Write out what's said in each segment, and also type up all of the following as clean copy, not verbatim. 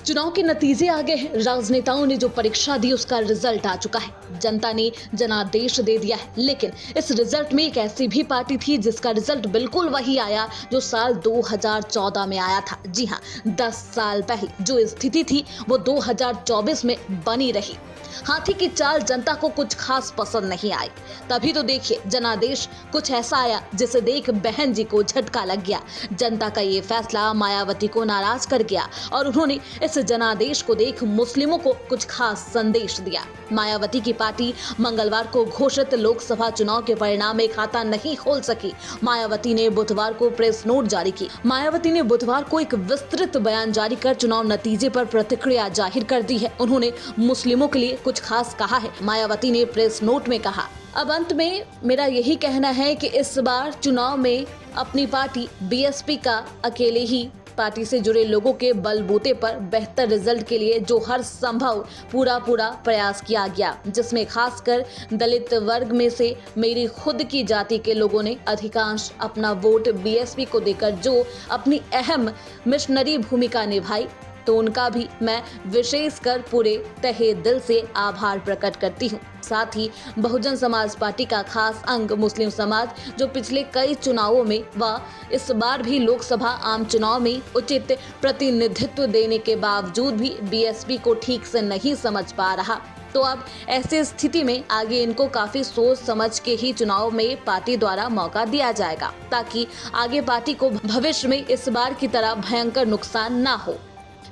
चुनाव के नतीजे आ गए हैं। राजनेताओं ने जो परीक्षा दी उसका रिजल्ट आ चुका है। जनता ने जनादेश दे दिया है। लेकिन इस रिजल्ट में एक ऐसी भी पार्टी थी जिसका रिजल्ट बिल्कुल वही आया जो साल 2014 में आया था। जी हाँ, 10 साल पहले जो स्थिति थी वो 2024 में बनी रही। हाथी की चाल जनता को कुछ खास पसंद नहीं आई। तभी तो देखिए, जनादेश कुछ ऐसा आया जिसे देख बहन जी को झटका लग गया। जनता का ये फैसला मायावती को नाराज कर गया और उन्होंने इस जनादेश को देख मुस्लिमों को कुछ खास संदेश दिया। मायावती की पार्टी मंगलवार को घोषित लोकसभा चुनाव के परिणाम में खाता नहीं खोल सकी। मायावती ने बुधवार को प्रेस नोट जारी की। मायावती ने बुधवार को एक विस्तृत बयान जारी कर चुनाव नतीजे पर प्रतिक्रिया जाहिर कर दी है। उन्होंने मुस्लिमों के लिए कुछ खास कहा है। मायावती ने प्रेस नोट में कहा, अब अंत में मेरा यही कहना है कि इस बार चुनाव में अपनी पार्टी बीएसपी का अकेले ही पार्टी से जुड़े लोगों के बलबूते पर बेहतर रिजल्ट के लिए जो हर संभव पूरा प्रयास किया गया, जिसमें खासकर दलित वर्ग में से मेरी खुद की जाति के लोगों ने अधिकांश अपना वोट बीएसपी को देकर जो अपनी अहम मिशनरी भूमिका निभाई, तो उनका भी मैं विशेषकर पूरे तहे दिल से आभार प्रकट करती हूँ। साथ ही बहुजन समाज पार्टी का खास अंग मुस्लिम समाज, जो पिछले कई चुनावों में व इस बार भी लोकसभा आम चुनाव में उचित प्रतिनिधित्व देने के बावजूद भी बीएसपी को ठीक से नहीं समझ पा रहा, तो अब ऐसी स्थिति में आगे इनको काफी सोच समझ के ही चुनाव में पार्टी द्वारा मौका दिया जाएगा, ताकि आगे पार्टी को भविष्य में इस बार की तरह भयंकर नुकसान ना हो।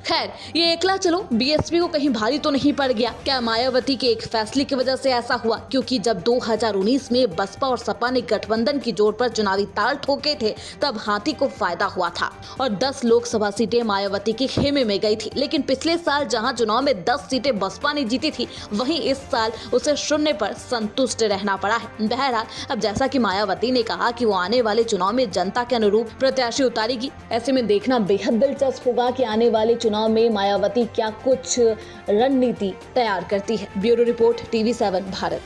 खैर, ये एकला चलो बीएसपी को कहीं भारी तो नहीं पड़ गया। क्या मायावती के एक फैसले की वजह से ऐसा हुआ? क्योंकि जब 2019 में बसपा और सपा ने गठबंधन की जोर पर चुनावी ताल ठोके थे, तब हाथी को फायदा हुआ था और 10 लोकसभा सीटें मायावती के खेमे में गई थी। लेकिन पिछले साल जहां चुनाव में 10 सीटें बसपा ने जीती थी, वहीं इस साल उसे 0 पर संतुष्ट रहना पड़ा है। बहरहाल, अब जैसा कि मायावती ने कहा कि वो आने वाले चुनाव में जनता के अनुरूप प्रत्याशी उतारेगी, ऐसे में देखना बेहद दिलचस्प होगा कि आने वाले चुनाव में मायावती क्या कुछ रणनीति तैयार करती है। Bureau report, TV7 Bharat.